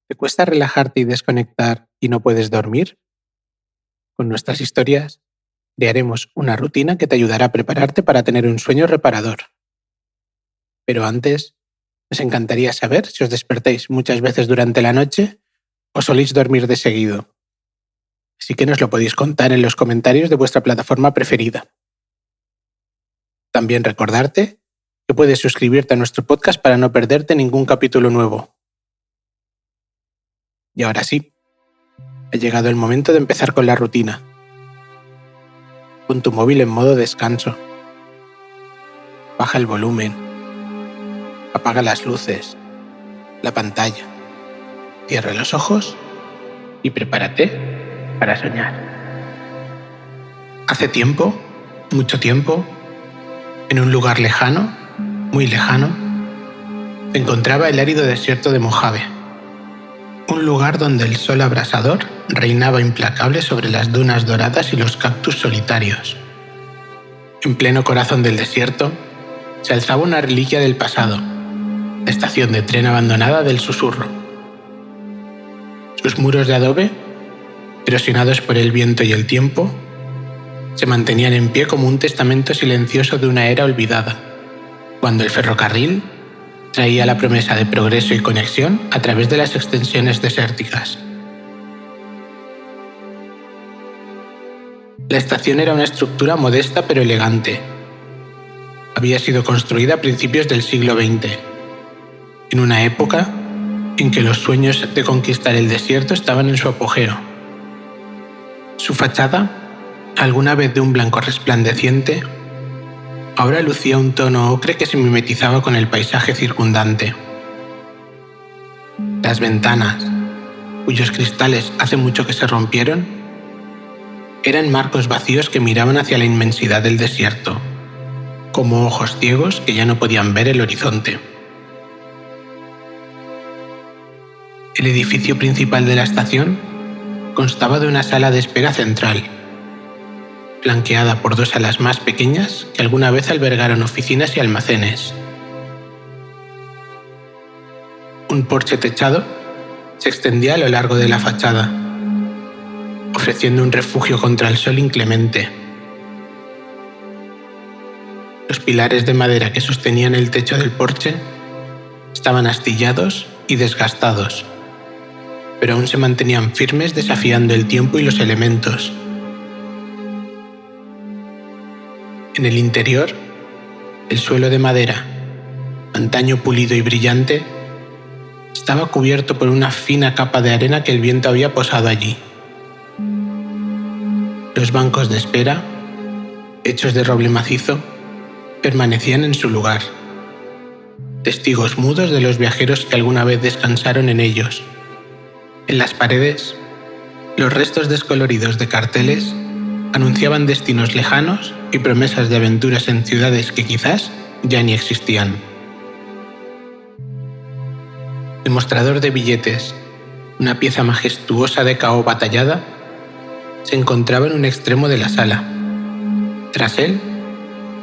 ¿Te cuesta relajarte y desconectar y no puedes dormir? Con nuestras historias crearemos una rutina que te ayudará a prepararte para tener un sueño reparador. Pero antes, nos encantaría saber si os despertáis muchas veces durante la noche o soléis dormir de seguido. Así que nos lo podéis contar en los comentarios de vuestra plataforma preferida. También recordarte que puedes suscribirte a nuestro podcast para no perderte ningún capítulo nuevo. Y ahora sí, ha llegado el momento de empezar con la rutina. Pon tu móvil en modo descanso. Baja el volumen. Apaga las luces, la pantalla. Cierra los ojos y prepárate para soñar. Hace tiempo, mucho tiempo, en un lugar lejano, muy lejano, se encontraba el árido desierto de Mojave. Un lugar donde el sol abrasador reinaba implacable sobre las dunas doradas y los cactus solitarios. En pleno corazón del desierto, se alzaba una reliquia del pasado, la estación de tren abandonada del Susurro. Sus muros de adobe, erosionados por el viento y el tiempo, se mantenían en pie como un testamento silencioso de una era olvidada, cuando el ferrocarril traía la promesa de progreso y conexión a través de las extensiones desérticas. La estación era una estructura modesta pero elegante. Había sido construida a principios del siglo XX, en una época en que los sueños de conquistar el desierto estaban en su apogeo. Su fachada, alguna vez de un blanco resplandeciente, ahora lucía un tono ocre que se mimetizaba con el paisaje circundante. Las ventanas, cuyos cristales hace mucho que se rompieron, eran marcos vacíos que miraban hacia la inmensidad del desierto, como ojos ciegos que ya no podían ver el horizonte. El edificio principal de la estación constaba de una sala de espera central, flanqueada por dos salas más pequeñas que alguna vez albergaron oficinas y almacenes. Un porche techado se extendía a lo largo de la fachada, ofreciendo un refugio contra el sol inclemente. Los pilares de madera que sostenían el techo del porche estaban astillados y desgastados, pero aún se mantenían firmes desafiando el tiempo y los elementos. En el interior, el suelo de madera, antaño pulido y brillante, estaba cubierto por una fina capa de arena que el viento había posado allí. Los bancos de espera, hechos de roble macizo, permanecían en su lugar, testigos mudos de los viajeros que alguna vez descansaron en ellos. En las paredes, los restos descoloridos de carteles anunciaban destinos lejanos y promesas de aventuras en ciudades que quizás ya ni existían. El mostrador de billetes, una pieza majestuosa de caoba tallada, se encontraba en un extremo de la sala. Tras él,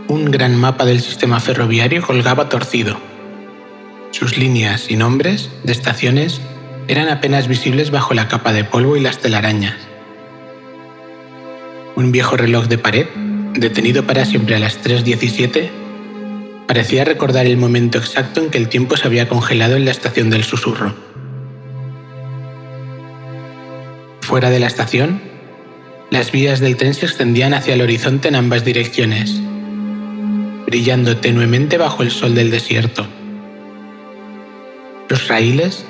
un gran mapa del sistema ferroviario colgaba torcido. Sus líneas y nombres de estaciones eran apenas visibles bajo la capa de polvo y las telarañas. Un viejo reloj de pared, detenido para siempre a las 3:17, parecía recordar el momento exacto en que el tiempo se había congelado en la estación del Susurro. Fuera de la estación, las vías del tren se extendían hacia el horizonte en ambas direcciones, brillando tenuemente bajo el sol del desierto. Los raíles,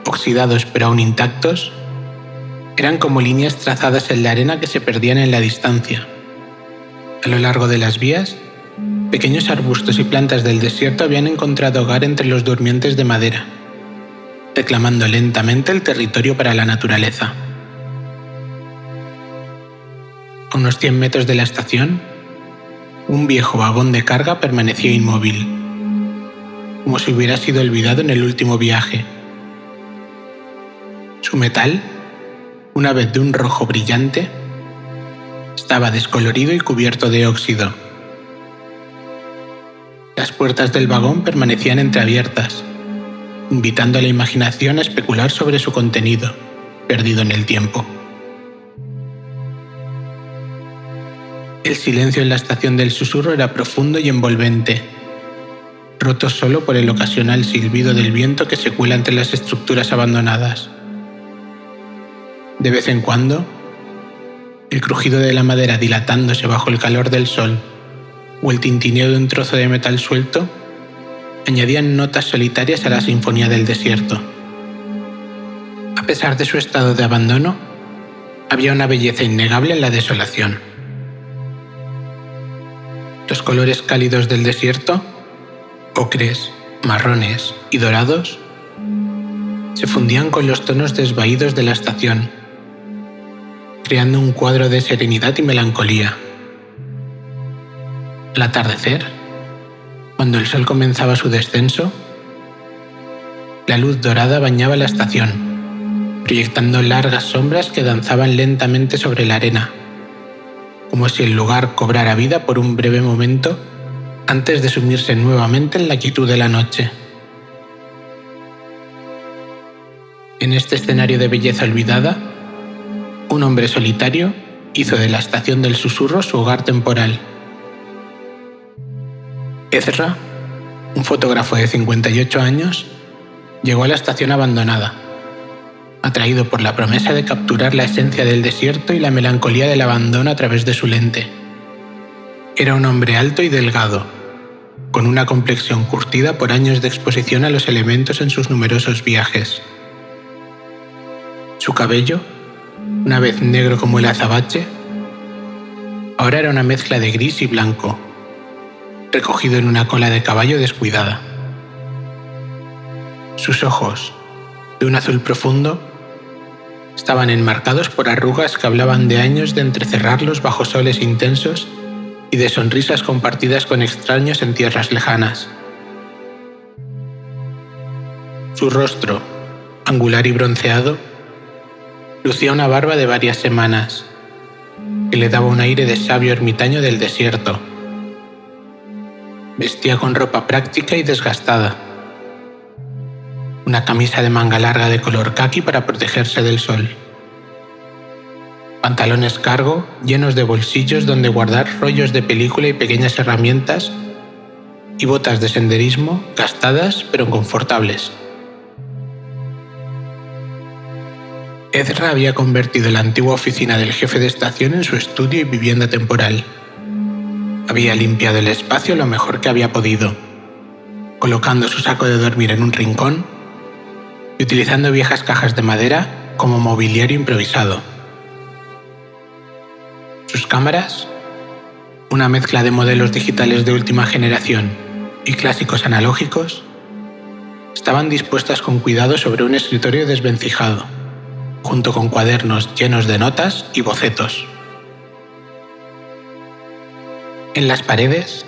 oxidados pero aún intactos, eran como líneas trazadas en la arena que se perdían en la distancia. A lo largo de las vías, pequeños arbustos y plantas del desierto habían encontrado hogar entre los durmientes de madera, reclamando lentamente el territorio para la naturaleza. A unos 100 metros de la estación, un viejo vagón de carga permanecía inmóvil, como si hubiera sido olvidado en el último viaje. Su metal, una vez de un rojo brillante, estaba descolorido y cubierto de óxido. Las puertas del vagón permanecían entreabiertas, invitando a la imaginación a especular sobre su contenido, perdido en el tiempo. El silencio en la estación del susurro era profundo y envolvente, roto solo por el ocasional silbido del viento que se cuela entre las estructuras abandonadas. De vez en cuando, el crujido de la madera dilatándose bajo el calor del sol o el tintineo de un trozo de metal suelto añadían notas solitarias a la sinfonía del desierto. A pesar de su estado de abandono, había una belleza innegable en la desolación. Los colores cálidos del desierto, ocres, marrones y dorados, se fundían con los tonos desvaídos de la estación, creando un cuadro de serenidad y melancolía. Al atardecer, cuando el sol comenzaba su descenso, la luz dorada bañaba la estación, proyectando largas sombras que danzaban lentamente sobre la arena, como si el lugar cobrara vida por un breve momento antes de sumirse nuevamente en la quietud de la noche. En este escenario de belleza olvidada, un hombre solitario hizo de la estación del susurro su hogar temporal. Ezra, un fotógrafo de 58 años, llegó a la estación abandonada, atraído por la promesa de capturar la esencia del desierto y la melancolía del abandono a través de su lente. Era un hombre alto y delgado, con una complexión curtida por años de exposición a los elementos en sus numerosos viajes. Su cabello, una vez negro como el azabache, ahora era una mezcla de gris y blanco, recogido en una cola de caballo descuidada. Sus ojos, de un azul profundo, estaban enmarcados por arrugas que hablaban de años de entrecerrarlos bajo soles intensos y de sonrisas compartidas con extraños en tierras lejanas. Su rostro, angular y bronceado, lucía una barba de varias semanas, que le daba un aire de sabio ermitaño del desierto. Vestía con ropa práctica y desgastada, una camisa de manga larga de color caqui para protegerse del sol, pantalones cargo llenos de bolsillos donde guardar rollos de película y pequeñas herramientas, y botas de senderismo gastadas pero confortables. Ezra había convertido la antigua oficina del jefe de estación en su estudio y vivienda temporal. Había limpiado el espacio lo mejor que había podido, colocando su saco de dormir en un rincón y utilizando viejas cajas de madera como mobiliario improvisado. Sus cámaras, una mezcla de modelos digitales de última generación y clásicos analógicos, estaban dispuestas con cuidado sobre un escritorio desvencijado, junto con cuadernos llenos de notas y bocetos. En las paredes,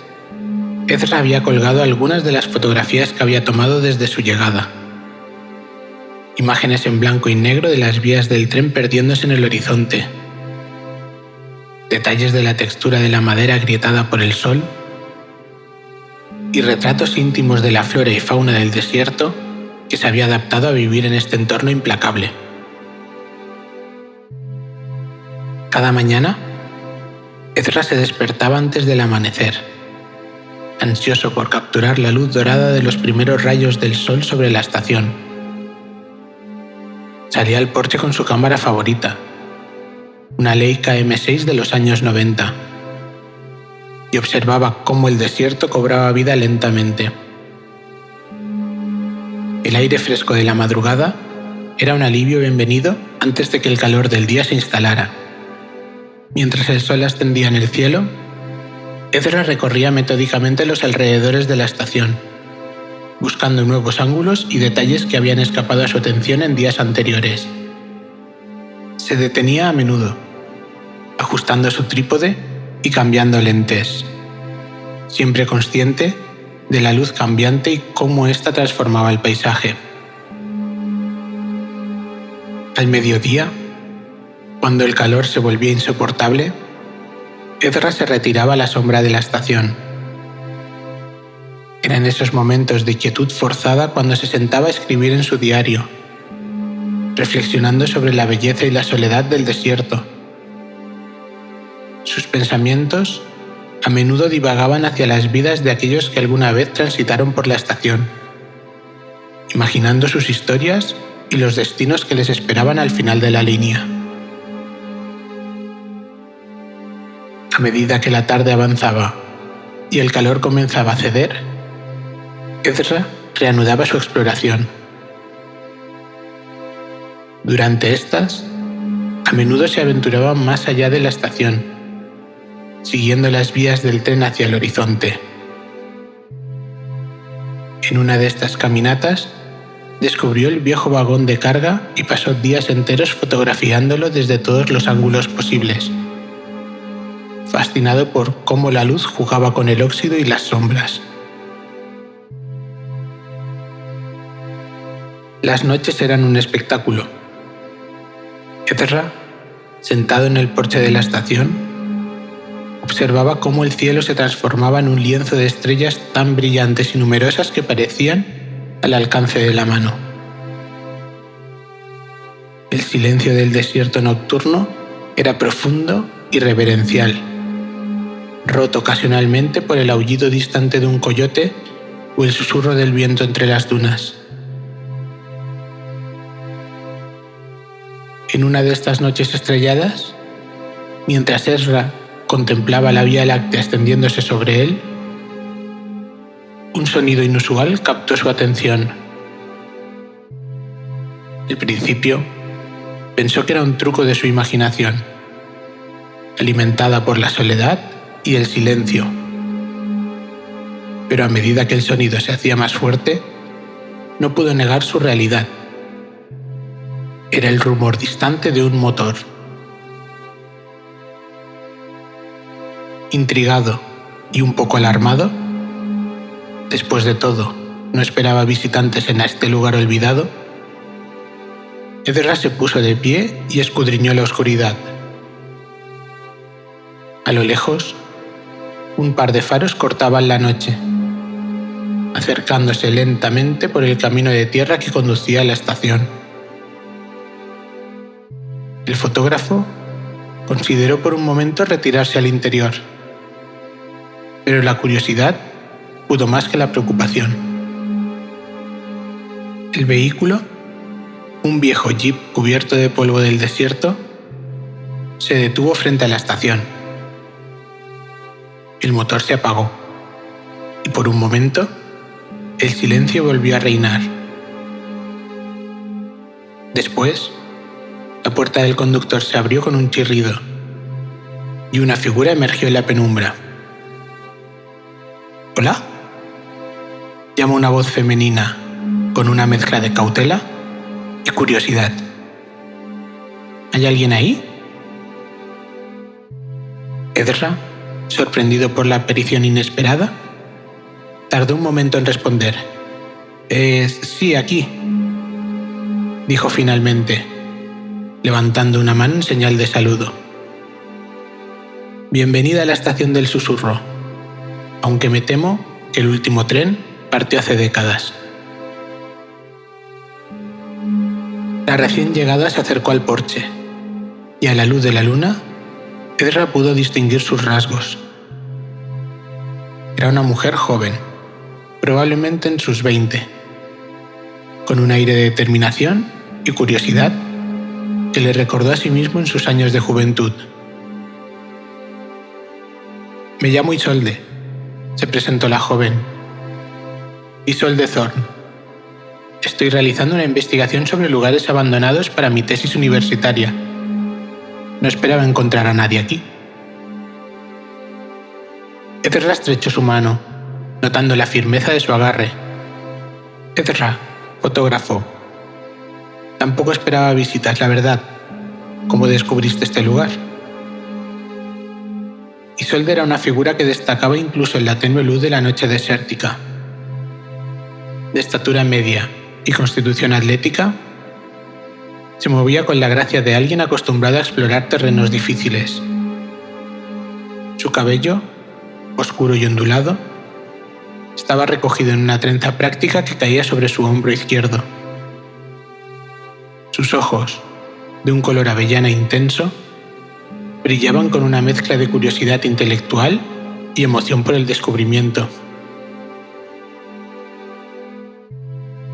Ezra había colgado algunas de las fotografías que había tomado desde su llegada. Imágenes en blanco y negro de las vías del tren perdiéndose en el horizonte. Detalles de la textura de la madera agrietada por el sol. Y retratos íntimos de la flora y fauna del desierto que se había adaptado a vivir en este entorno implacable. Cada mañana, Ezra se despertaba antes del amanecer, ansioso por capturar la luz dorada de los primeros rayos del sol sobre la estación. Salía al porche con su cámara favorita, una Leica M6 de los años 90, y observaba cómo el desierto cobraba vida lentamente. El aire fresco de la madrugada era un alivio bienvenido antes de que el calor del día se instalara. Mientras el sol ascendía en el cielo, Ezra recorría metódicamente los alrededores de la estación, buscando nuevos ángulos y detalles que habían escapado a su atención en días anteriores. Se detenía a menudo, ajustando su trípode y cambiando lentes, siempre consciente de la luz cambiante y cómo ésta transformaba el paisaje. Al mediodía, cuando el calor se volvía insoportable, Ezra se retiraba a la sombra de la estación. Era en esos momentos de quietud forzada cuando se sentaba a escribir en su diario, reflexionando sobre la belleza y la soledad del desierto. Sus pensamientos a menudo divagaban hacia las vidas de aquellos que alguna vez transitaron por la estación, imaginando sus historias y los destinos que les esperaban al final de la línea. A medida que la tarde avanzaba y el calor comenzaba a ceder, Ezra reanudaba su exploración. Durante estas, a menudo se aventuraba más allá de la estación, siguiendo las vías del tren hacia el horizonte. En una de estas caminatas, descubrió el viejo vagón de carga y pasó días enteros fotografiándolo desde todos los ángulos posibles, fascinado por cómo la luz jugaba con el óxido y las sombras. Las noches eran un espectáculo. Ezra, sentado en el porche de la estación, observaba cómo el cielo se transformaba en un lienzo de estrellas tan brillantes y numerosas que parecían al alcance de la mano. El silencio del desierto nocturno era profundo y reverencial, roto ocasionalmente por el aullido distante de un coyote o el susurro del viento entre las dunas. En una de estas noches estrelladas, mientras Ezra contemplaba la Vía Láctea extendiéndose sobre él, un sonido inusual captó su atención. Al principio, pensó que era un truco de su imaginación, alimentada por la soledad y el silencio. Pero a medida que el sonido se hacía más fuerte, no pudo negar su realidad. Era el rumor distante de un motor. Intrigado y un poco alarmado, después de todo, no esperaba visitantes en este lugar olvidado, Ezra se puso de pie y escudriñó la oscuridad. A lo lejos, un par de faros cortaban la noche, acercándose lentamente por el camino de tierra que conducía a la estación. El fotógrafo consideró por un momento retirarse al interior, pero la curiosidad pudo más que la preocupación. El vehículo, un viejo jeep cubierto de polvo del desierto, se detuvo frente a la estación. El motor se apagó y por un momento el silencio volvió a reinar. Después, la puerta del conductor se abrió con un chirrido y una figura emergió en la penumbra. ¿Hola?, llamó una voz femenina con una mezcla de cautela y curiosidad. ¿Hay alguien ahí? Ezra, sorprendido por la aparición inesperada, tardó un momento en responder. Sí, aquí, dijo finalmente, levantando una mano en señal de saludo. Bienvenida a la estación del susurro, aunque me temo que el último tren partió hace décadas. La recién llegada se acercó al porche, y a la luz de la luna, Ezra pudo distinguir sus rasgos. Era una mujer joven, probablemente en sus 20, con un aire de determinación y curiosidad que le recordó a sí mismo en sus años de juventud. Me llamo Isolde, se presentó la joven. Isolde Thorn. Estoy realizando una investigación sobre lugares abandonados para mi tesis universitaria. No esperaba encontrar a nadie aquí. Ezra estrechó su mano, notando la firmeza de su agarre. Ezra, fotógrafo. Tampoco esperaba visitas, la verdad. ¿Cómo descubriste este lugar? Isolde era una figura que destacaba incluso en la tenue luz de la noche desértica. De estatura media y constitución atlética, se movía con la gracia de alguien acostumbrado a explorar terrenos difíciles. Su cabello, oscuro y ondulado, estaba recogido en una trenza práctica que caía sobre su hombro izquierdo. Sus ojos, de un color avellana intenso, brillaban con una mezcla de curiosidad intelectual y emoción por el descubrimiento.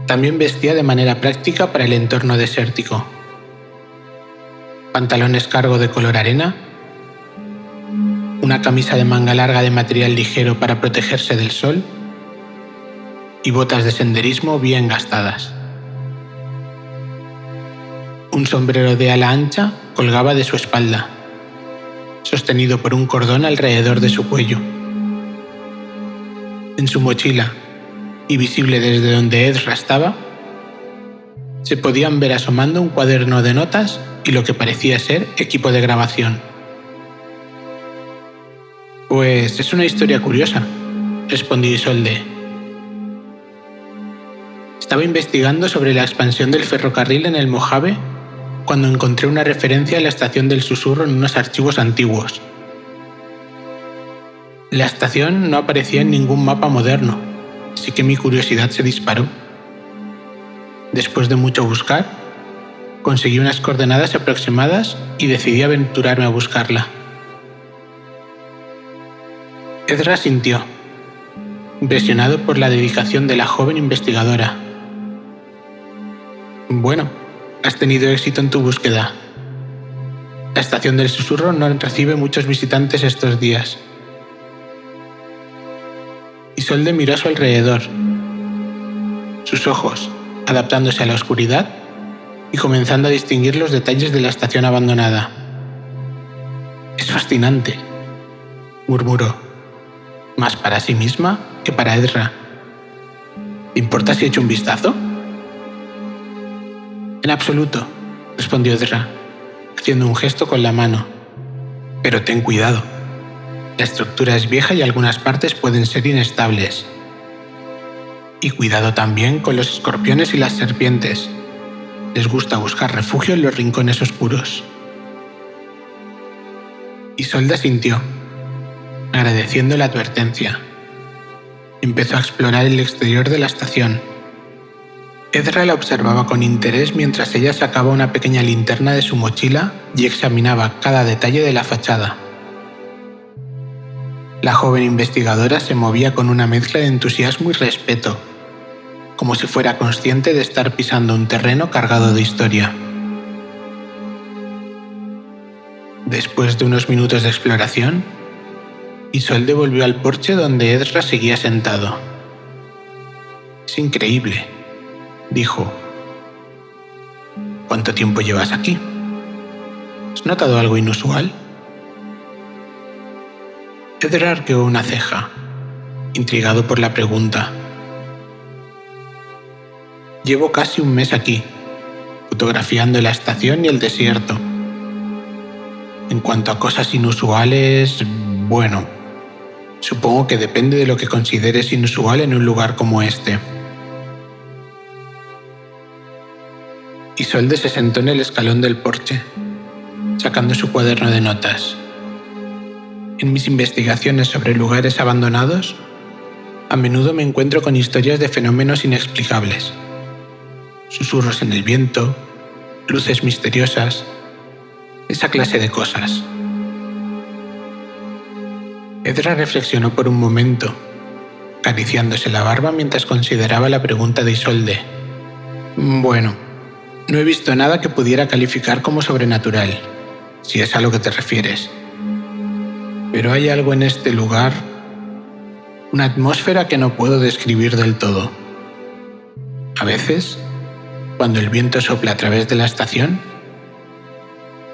También vestía de manera práctica para el entorno desértico. Pantalones cargo de color arena, una camisa de manga larga de material ligero para protegerse del sol y botas de senderismo bien gastadas. Un sombrero de ala ancha colgaba de su espalda, sostenido por un cordón alrededor de su cuello. En su mochila, y visible desde donde Ezra estaba, se podían ver asomando un cuaderno de notas y lo que parecía ser equipo de grabación. «Pues es una historia curiosa», respondió Isolde. «Estaba investigando sobre la expansión del ferrocarril en el Mojave cuando encontré una referencia a la estación del Susurro en unos archivos antiguos. La estación no aparecía en ningún mapa moderno, así que mi curiosidad se disparó. Después de mucho buscar, conseguí unas coordenadas aproximadas y decidí aventurarme a buscarla». Ezra asintió, impresionado por la dedicación de la joven investigadora. «Bueno, has tenido éxito en tu búsqueda. La estación del Susurro no recibe muchos visitantes estos días». Isolde miró a su alrededor, sus ojos adaptándose a la oscuridad y comenzando a distinguir los detalles de la estación abandonada. «Es fascinante», murmuró, más para sí misma que para Ezra. «¿Te importa si echo un vistazo?» «En absoluto», respondió Ezra, haciendo un gesto con la mano. «Pero ten cuidado. La estructura es vieja y algunas partes pueden ser inestables. Y cuidado también con los escorpiones y las serpientes. Les gusta buscar refugio en los rincones oscuros». Isolde asintió, agradeciendo la advertencia. Empezó a explorar el exterior de la estación. Ezra la observaba con interés mientras ella sacaba una pequeña linterna de su mochila y examinaba cada detalle de la fachada. La joven investigadora se movía con una mezcla de entusiasmo y respeto, como si fuera consciente de estar pisando un terreno cargado de historia. Después de unos minutos de exploración, Isolde volvió al porche donde Ezra seguía sentado. «Es increíble», dijo. «¿Cuánto tiempo llevas aquí? ¿Has notado algo inusual?» Ezra arqueó una ceja, intrigado por la pregunta. «Llevo casi un mes aquí, fotografiando la estación y el desierto. En cuanto a cosas inusuales, bueno, supongo que depende de lo que consideres inusual en un lugar como este». Isolde se sentó en el escalón del porche, sacando su cuaderno de notas. «En mis investigaciones sobre lugares abandonados, a menudo me encuentro con historias de fenómenos inexplicables. Susurros en el viento, luces misteriosas, esa clase de cosas». Ezra reflexionó por un momento, acariciándose la barba mientras consideraba la pregunta de Isolde. «Bueno, no he visto nada que pudiera calificar como sobrenatural, si es a lo que te refieres. Pero hay algo en este lugar, una atmósfera que no puedo describir del todo. A veces, cuando el viento sopla a través de la estación,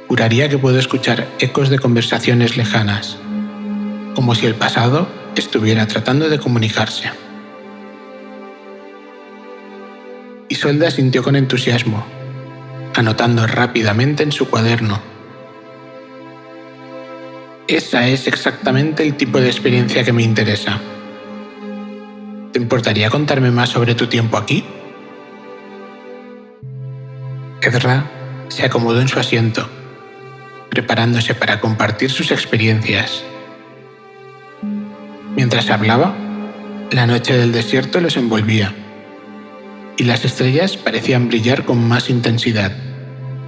juraría que puedo escuchar ecos de conversaciones lejanas, como si el pasado estuviera tratando de comunicarse». Isolde asintió con entusiasmo, anotando rápidamente en su cuaderno. «Esa es exactamente el tipo de experiencia que me interesa. ¿Te importaría contarme más sobre tu tiempo aquí?» Ezra se acomodó en su asiento, preparándose para compartir sus experiencias. Mientras hablaba, La noche del desierto los envolvía, y las estrellas parecían brillar con más intensidad,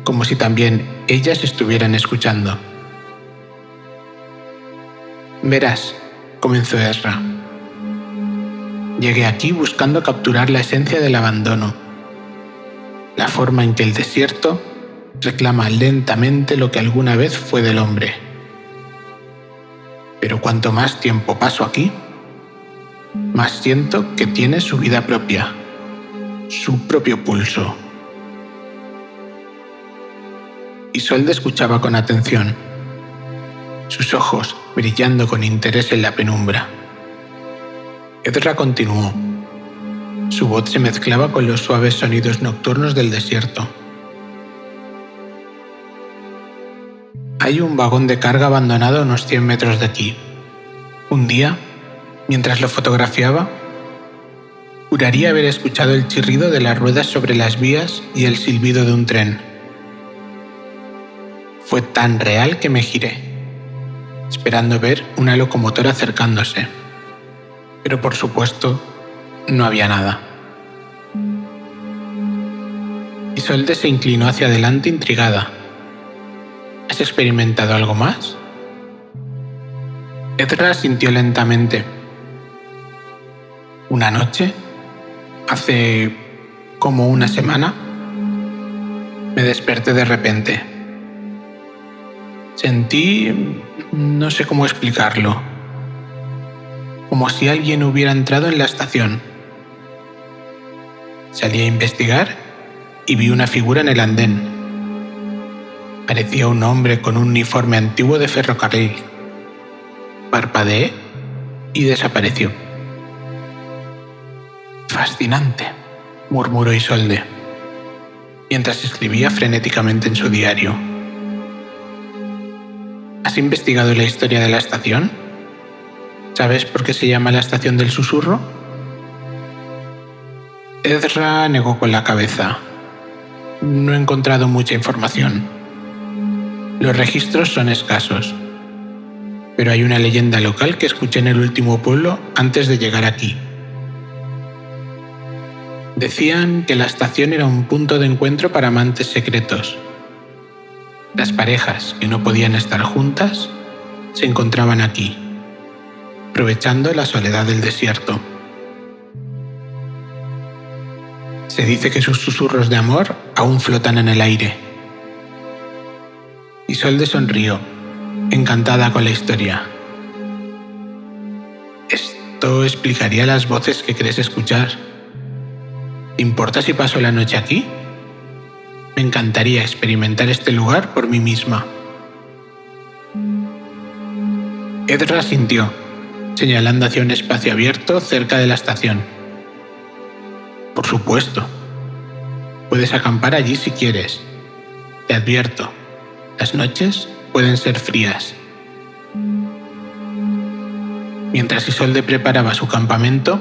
como si también ellas estuvieran escuchando. «Verás», comenzó Ezra. «Llegué aquí buscando capturar la esencia del abandono, la forma en que el desierto reclama lentamente lo que alguna vez fue del hombre. Pero cuanto más tiempo paso aquí, más siento que tiene su vida propia, su propio pulso». Isolde escuchaba con atención, sus ojos brillando con interés en la penumbra. Ezra continuó. Su voz se mezclaba con los suaves sonidos nocturnos del desierto. «Hay un vagón de carga abandonado a unos 100 metros de aquí. Un día, mientras lo fotografiaba, juraría haber escuchado el chirrido de las ruedas sobre las vías y el silbido de un tren. Fue tan real que me giré, esperando ver una locomotora acercándose. Pero por supuesto, no había nada». Isolde se inclinó hacia adelante intrigada. «¿Has experimentado algo más?». Ezra asintió lentamente. «Una noche, hace como una semana, me desperté de repente. Sentí, no sé cómo explicarlo, como si alguien hubiera entrado en la estación. Salí a investigar y vi una figura en el andén. Parecía un hombre con un uniforme antiguo de ferrocarril. Parpadeé y desapareció». «Fascinante», murmuró Isolde, mientras escribía frenéticamente en su diario. «¿Has investigado la historia de la estación? ¿Sabes por qué se llama la estación del susurro?». Ezra negó con la cabeza. «No he encontrado mucha información. Los registros son escasos. Pero hay una leyenda local que escuché en el último pueblo antes de llegar aquí. Decían que la estación era un punto de encuentro para amantes secretos. Las parejas que no podían estar juntas se encontraban aquí, aprovechando la soledad del desierto. Se dice que sus susurros de amor aún flotan en el aire». Isolde sonrió, encantada con la historia. «Esto explicaría las voces que crees escuchar. ¿Te importa si paso la noche aquí? Me encantaría experimentar este lugar por mí misma». Ezra asintió, señalando hacia un espacio abierto cerca de la estación. «Por supuesto. Puedes acampar allí si quieres. Te advierto, las noches pueden ser frías». Mientras Isolde preparaba su campamento,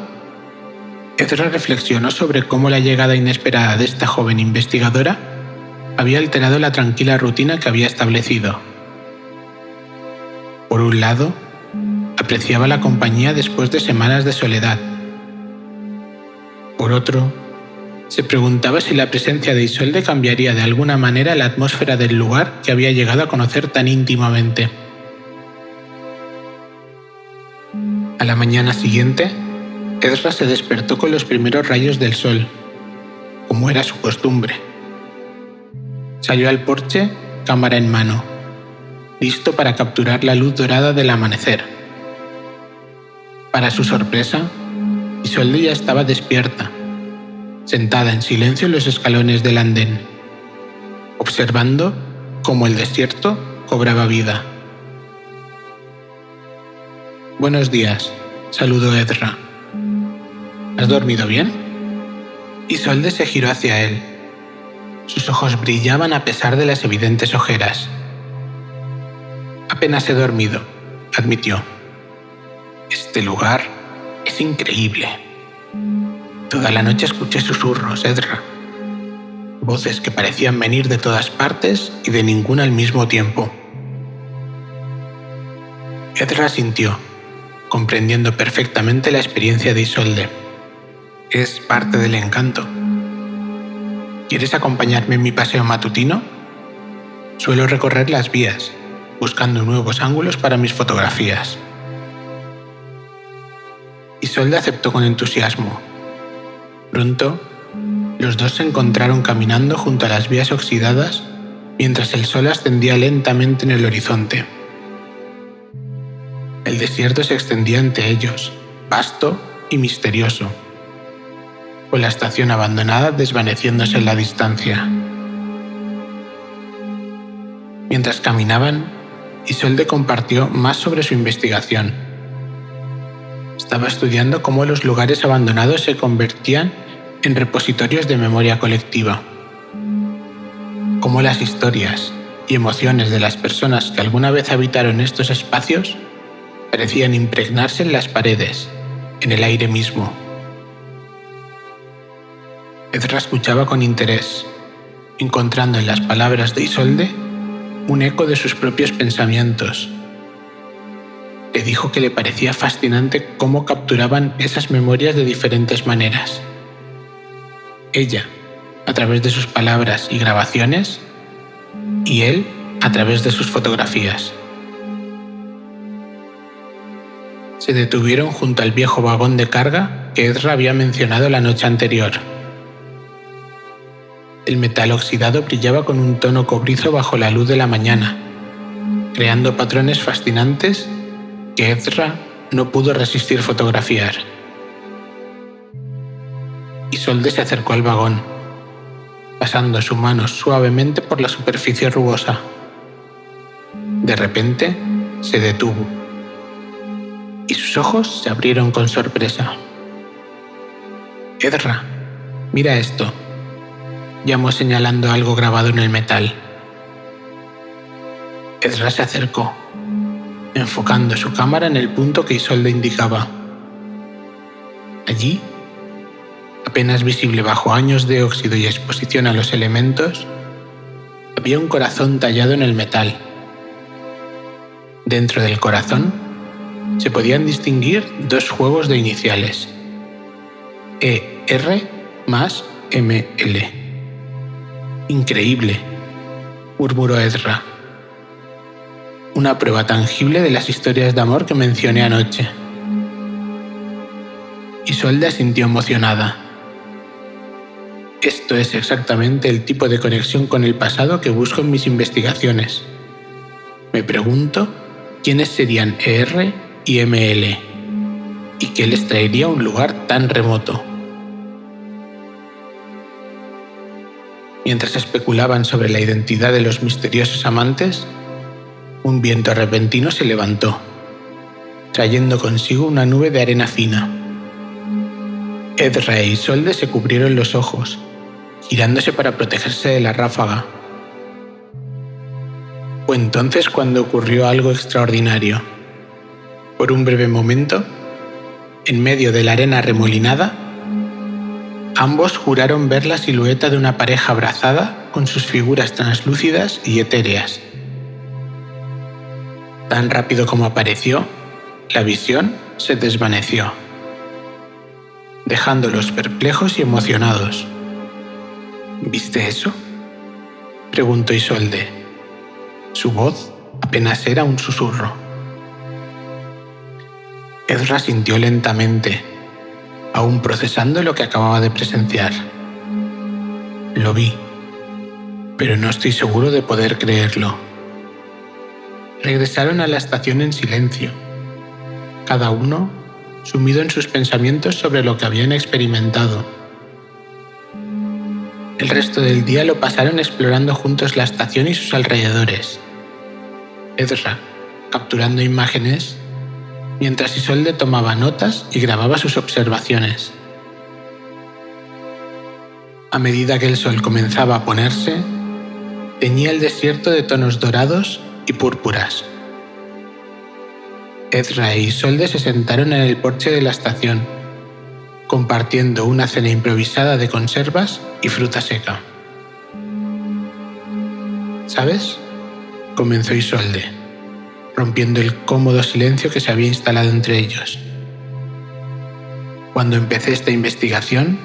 Ezra reflexionó sobre cómo la llegada inesperada de esta joven investigadora había alterado la tranquila rutina que había establecido. Por un lado, apreciaba la compañía después de semanas de soledad. Por otro, se preguntaba si la presencia de Isolde cambiaría de alguna manera la atmósfera del lugar que había llegado a conocer tan íntimamente. A la mañana siguiente, Ezra se despertó con los primeros rayos del sol, como era su costumbre. Salió al porche, cámara en mano, listo para capturar la luz dorada del amanecer. Para su sorpresa, Isolde ya estaba despierta, sentada en silencio en los escalones del andén, observando cómo el desierto cobraba vida. «Buenos días», saludó Ezra. «¿Has dormido bien?». Isolde se giró hacia él. Sus ojos brillaban a pesar de las evidentes ojeras. «Apenas he dormido», admitió. «Este lugar es increíble. Toda la noche escuché susurros, Ezra. Voces que parecían venir de todas partes y de ninguna al mismo tiempo». Ezra asintió, comprendiendo perfectamente la experiencia de Isolde. Es parte del encanto. ¿Quieres acompañarme en mi paseo matutino? Suelo recorrer las vías, buscando nuevos ángulos para mis fotografías. Isolde aceptó con entusiasmo. Pronto, los dos se encontraron caminando junto a las vías oxidadas mientras el sol ascendía lentamente en el horizonte. El desierto se extendía ante ellos, vasto y misterioso, con la estación abandonada desvaneciéndose en la distancia. Mientras caminaban, Isolde compartió más sobre su investigación. Estaba estudiando cómo los lugares abandonados se convertían en repositorios de memoria colectiva, cómo las historias y emociones de las personas que alguna vez habitaron estos espacios parecían impregnarse en las paredes, en el aire mismo. Ezra escuchaba con interés, encontrando en las palabras de Isolde un eco de sus propios pensamientos. Le dijo que le parecía fascinante cómo capturaban esas memorias de diferentes maneras. Ella, a través de sus palabras y grabaciones, y él, a través de sus fotografías. Se detuvieron junto al viejo vagón de carga que Ezra había mencionado la noche anterior. El metal oxidado brillaba con un tono cobrizo bajo la luz de la mañana, creando patrones fascinantes que Ezra no pudo resistir fotografiar. Isolde se acercó al vagón, pasando su mano suavemente por la superficie rugosa. De repente, se detuvo, y sus ojos se abrieron con sorpresa. «Ezra, mira esto», llamó señalando algo grabado en el metal. Ezra se acercó, enfocando su cámara en el punto que Isolde indicaba. Allí, apenas visible bajo años de óxido y exposición a los elementos, había un corazón tallado en el metal. Dentro del corazón se podían distinguir dos juegos de iniciales: ER más ML. «Increíble», murmuró Ezra. «Una prueba tangible de las historias de amor que mencioné anoche». Isolde asintió emocionada. «Esto es exactamente el tipo de conexión con el pasado que busco en mis investigaciones. Me pregunto quiénes serían ER y ML, y qué les traería a un lugar tan remoto». Mientras especulaban sobre la identidad de los misteriosos amantes, un viento repentino se levantó, trayendo consigo una nube de arena fina. Ezra e Isolde se cubrieron los ojos, girándose para protegerse de la ráfaga. Fue entonces cuando ocurrió algo extraordinario. Por un breve momento, en medio de la arena remolinada, ambos juraron ver la silueta de una pareja abrazada con sus figuras translúcidas y etéreas. Tan rápido como apareció, la visión se desvaneció, dejándolos perplejos y emocionados. «¿Viste eso?», preguntó Isolde. Su voz apenas era un susurro. Ezra sintió lentamente, aún procesando lo que acababa de presenciar. «Lo vi, pero no estoy seguro de poder creerlo». Regresaron a la estación en silencio, cada uno sumido en sus pensamientos sobre lo que habían experimentado. El resto del día lo pasaron explorando juntos la estación y sus alrededores. Ezra capturando imágenes, mientras Isolde tomaba notas y grababa sus observaciones. A medida que el sol comenzaba a ponerse, teñía el desierto de tonos dorados y púrpuras. Ezra e Isolde se sentaron en el porche de la estación, compartiendo una cena improvisada de conservas y fruta seca. «¿Sabes?», comenzó Isolde. rompiendo el cómodo silencio que se había instalado entre ellos. Cuando empecé esta investigación,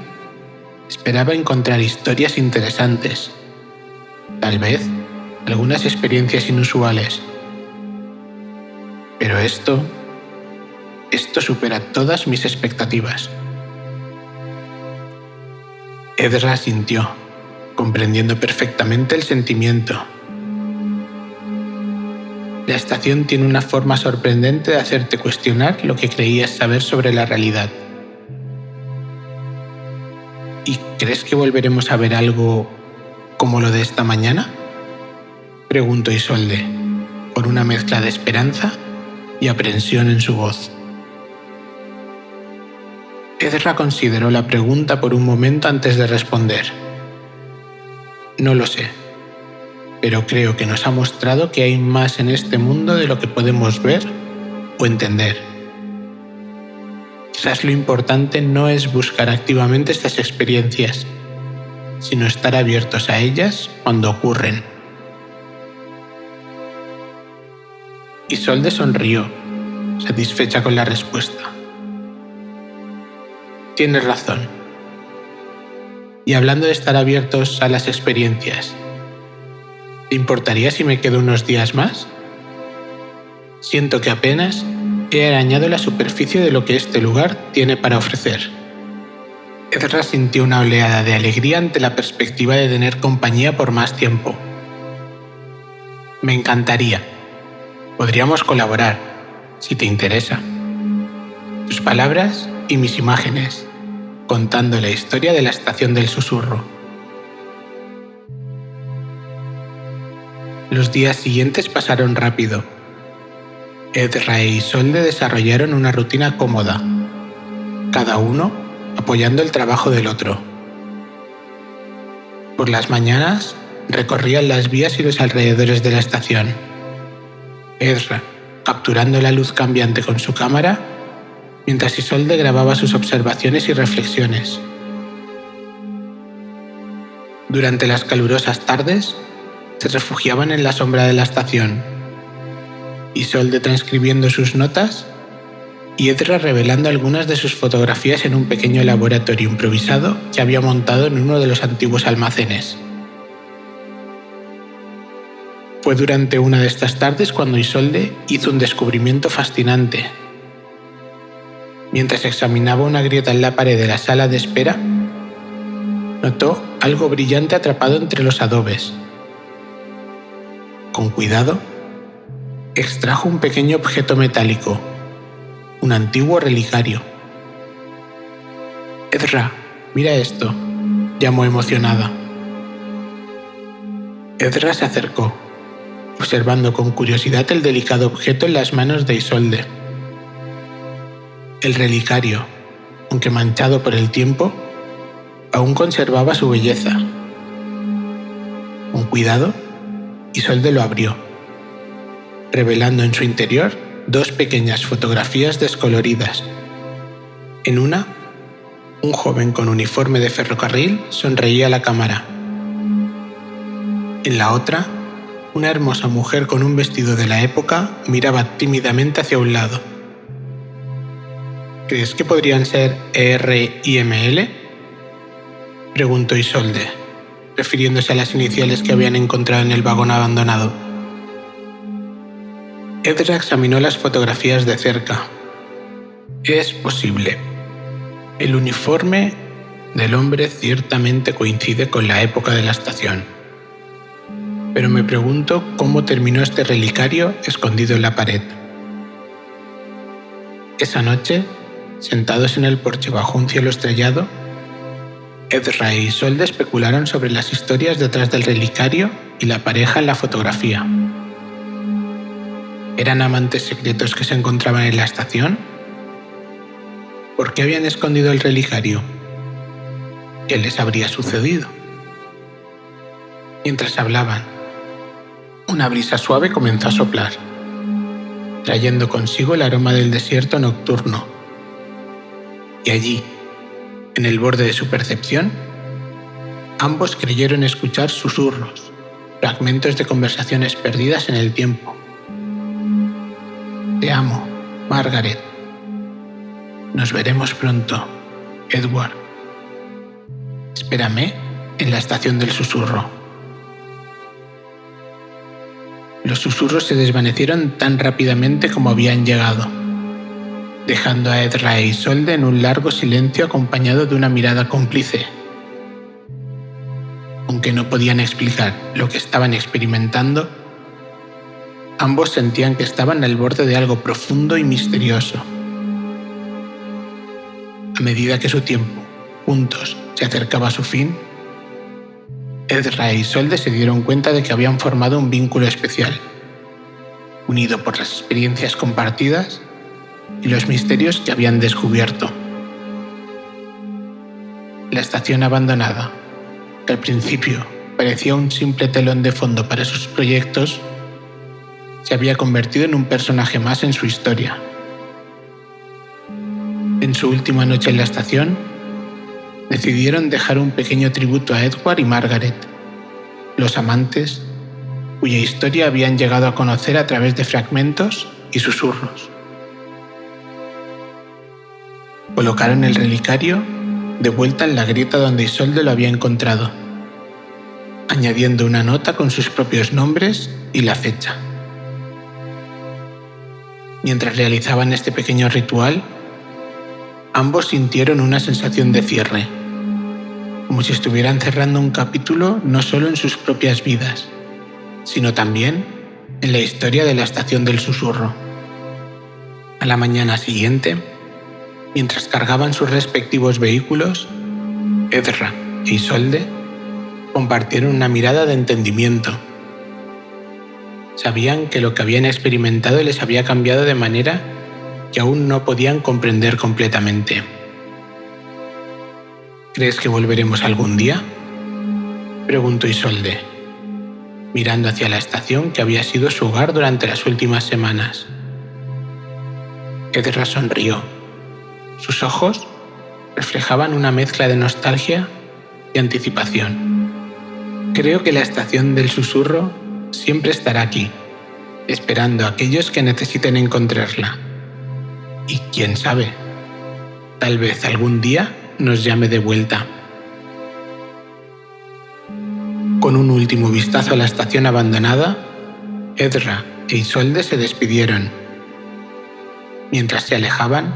esperaba encontrar historias interesantes, tal vez algunas experiencias inusuales. Pero esto supera todas mis expectativas. Ezra asintió, comprendiendo perfectamente el sentimiento. La estación tiene una forma sorprendente de hacerte cuestionar lo que creías saber sobre la realidad. ¿Y crees que volveremos a ver algo como lo de esta mañana?, preguntó Isolde, con una mezcla de esperanza y aprensión en su voz. Ezra consideró la pregunta por un momento antes de responder. No lo sé, pero creo que nos ha mostrado que hay más en este mundo de lo que podemos ver o entender. Quizás lo importante no es buscar activamente estas experiencias, sino estar abiertos a ellas cuando ocurren. Isolde sonrió, satisfecha con la respuesta. Tienes razón. Y hablando de estar abiertos a las experiencias, ¿te importaría si me quedo unos días más? Siento que apenas he arañado la superficie de lo que este lugar tiene para ofrecer. Ezra sintió una oleada de alegría ante la perspectiva de tener compañía por más tiempo. Me encantaría. Podríamos colaborar, si te interesa. Tus palabras y mis imágenes, contando la historia de la Estación del Susurro. Los días siguientes pasaron rápido. Ezra e Isolde desarrollaron una rutina cómoda, cada uno apoyando el trabajo del otro. Por las mañanas recorrían las vías y los alrededores de la estación. Ezra capturando la luz cambiante con su cámara, mientras Isolde grababa sus observaciones y reflexiones. Durante las calurosas tardes, se refugiaban en la sombra de la estación, Isolde transcribiendo sus notas y Ezra revelando algunas de sus fotografías en un pequeño laboratorio improvisado que había montado en uno de los antiguos almacenes. Fue durante una de estas tardes cuando Isolde hizo un descubrimiento fascinante. Mientras examinaba una grieta en la pared de la sala de espera, notó algo brillante atrapado entre los adobes. Con cuidado, extrajo un pequeño objeto metálico, un antiguo relicario. «Ezra, mira esto», llamó emocionada. Ezra se acercó, observando con curiosidad el delicado objeto en las manos de Isolde. El relicario, aunque manchado por el tiempo, aún conservaba su belleza. Con cuidado, Isolde lo abrió, revelando en su interior dos pequeñas fotografías descoloridas. En una, un joven con uniforme de ferrocarril sonreía a la cámara. En la otra, una hermosa mujer con un vestido de la época miraba tímidamente hacia un lado. ¿Crees que podrían ser ER-IML?, preguntó Isolde, refiriéndose a las iniciales que habían encontrado en el vagón abandonado. Ezra examinó las fotografías de cerca. Es posible. El uniforme del hombre ciertamente coincide con la época de la estación. Pero me pregunto cómo terminó este relicario escondido en la pared. Esa noche, sentados en el porche bajo un cielo estrellado, Ezra e Isolde especularon sobre las historias detrás del relicario y la pareja en la fotografía. ¿Eran amantes secretos que se encontraban en la estación? ¿Por qué habían escondido el relicario? ¿Qué les habría sucedido? Mientras hablaban, una brisa suave comenzó a soplar, trayendo consigo el aroma del desierto nocturno. Y allí, en el borde de su percepción, ambos creyeron escuchar susurros, fragmentos de conversaciones perdidas en el tiempo. Te amo, Margaret. Nos veremos pronto, Edward. Espérame en la estación del susurro. Los susurros se desvanecieron tan rápidamente como habían llegado, dejando a Edra e Isolde en un largo silencio acompañado de una mirada cómplice. Aunque no podían explicar lo que estaban experimentando, ambos sentían que estaban al borde de algo profundo y misterioso. A medida que su tiempo, juntos, se acercaba a su fin, Edra e Isolde se dieron cuenta de que habían formado un vínculo especial, unido por las experiencias compartidas y los misterios que habían descubierto. La estación abandonada, que al principio parecía un simple telón de fondo para sus proyectos, se había convertido en un personaje más en su historia. En su última noche en la estación, decidieron dejar un pequeño tributo a Edward y Margaret, los amantes cuya historia habían llegado a conocer a través de fragmentos y susurros. Colocaron el relicario de vuelta en la grieta donde Isolde lo había encontrado, añadiendo una nota con sus propios nombres y la fecha. Mientras realizaban este pequeño ritual, ambos sintieron una sensación de cierre, como si estuvieran cerrando un capítulo no solo en sus propias vidas, sino también en la historia de la estación del susurro. A la mañana siguiente, mientras cargaban sus respectivos vehículos, Edra e Isolde compartieron una mirada de entendimiento. Sabían que lo que habían experimentado les había cambiado de manera que aún no podían comprender completamente. ¿Crees que volveremos algún día?, preguntó Isolde, mirando hacia la estación que había sido su hogar durante las últimas semanas. Edra sonrió. Sus ojos reflejaban una mezcla de nostalgia y anticipación. Creo que la estación del susurro siempre estará aquí, esperando a aquellos que necesiten encontrarla. Y quién sabe, tal vez algún día nos llame de vuelta. Con un último vistazo a la estación abandonada, Edra e Isolde se despidieron. Mientras se alejaban,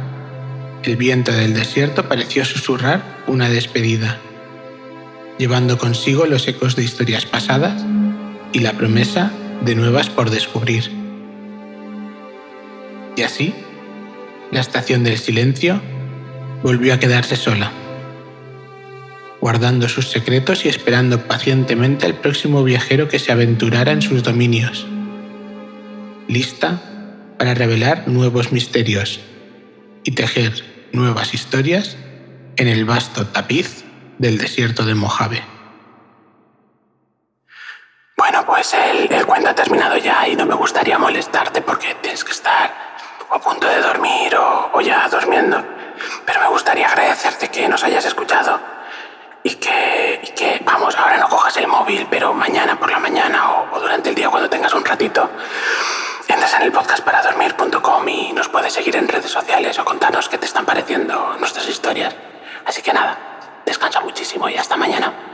el viento del desierto pareció susurrar una despedida, llevando consigo los ecos de historias pasadas y la promesa de nuevas por descubrir. Y así, la estación del silencio volvió a quedarse sola, guardando sus secretos y esperando pacientemente al próximo viajero que se aventurara en sus dominios, lista para revelar nuevos misterios y tejer nuevas historias en el vasto tapiz del desierto de Mojave. Bueno, pues el cuento ha terminado ya y no me gustaría molestarte porque tienes que estar a punto de dormir o ya durmiendo, pero me gustaría agradecerte que nos hayas escuchado y que, vamos, ahora no cojas el móvil, pero mañana por la mañana o durante el día cuando tengas un ratito, entras en el podcastparadormir.com y nos puedes seguir en redes sociales o contarnos qué te están pareciendo nuestras historias. Así que nada, descansa muchísimo y hasta mañana.